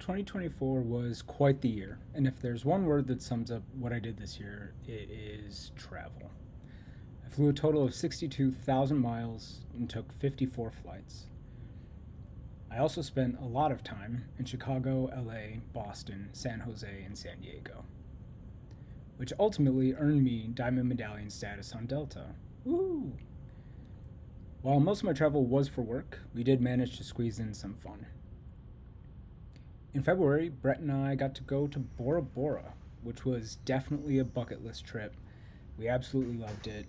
2024 was quite the year, and if there's one word that sums up what I did this year, it is travel. I flew a total of 62,000 miles and took 54 flights. I also spent a lot of time in Chicago, LA, Boston, San Jose, and San Diego, which ultimately earned me Diamond Medallion status on Delta. Woo! While most of my travel was for work, we did manage to squeeze in some fun. In February, Brett and I got to go to Bora Bora, which was definitely a bucket list trip. We absolutely loved it.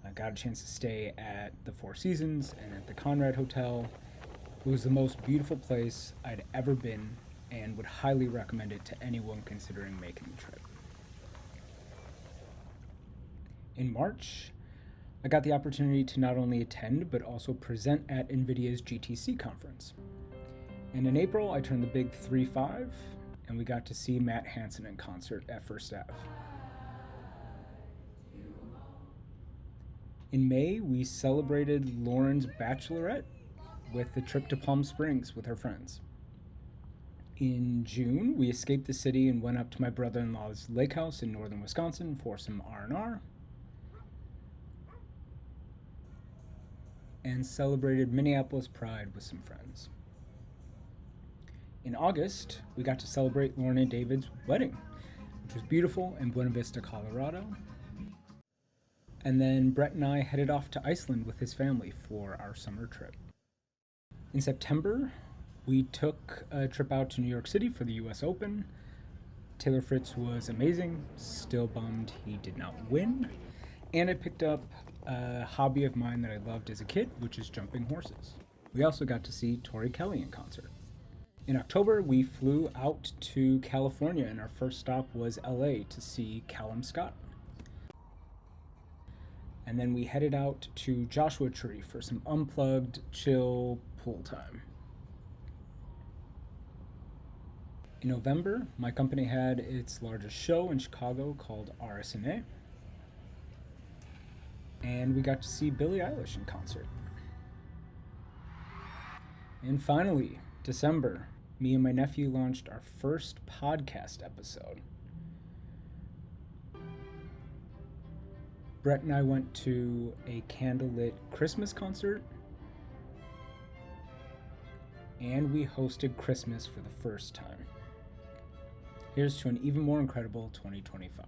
I got a chance to stay at the Four Seasons and at the Conrad Hotel. It was the most beautiful place I'd ever been and would highly recommend it to anyone considering making the trip. In March, I got the opportunity to not only attend but also present at NVIDIA's GTC conference. And in April, I turned the big 3-5, and we got to see Matt Hansen in concert at First Ave. In May, we celebrated Lauren's bachelorette with a trip to Palm Springs with her friends. In June, we escaped the city and went up to my brother-in-law's lake house in northern Wisconsin for some R&R. And celebrated Minneapolis Pride with some friends. In August, we got to celebrate Lauren and David's wedding, which was beautiful in Buena Vista, Colorado. And then Brett and I headed off to Iceland with his family for our summer trip. In September, we took a trip out to New York City for the US Open. Taylor Fritz was amazing, still bummed he did not win. And I picked up a hobby of mine that I loved as a kid, which is jumping horses. We also got to see Tori Kelly in concert. In October, we flew out to California, and our first stop was LA to see Callum Scott. And then we headed out to Joshua Tree for some unplugged, chill pool time. In November, my company had its largest show in Chicago called RSNA. And we got to see Billie Eilish in concert. And finally, December, me and my nephew launched our first podcast episode. Brett and I went to a candlelit Christmas concert, and we hosted Christmas for the first time. Here's to an even more incredible 2025.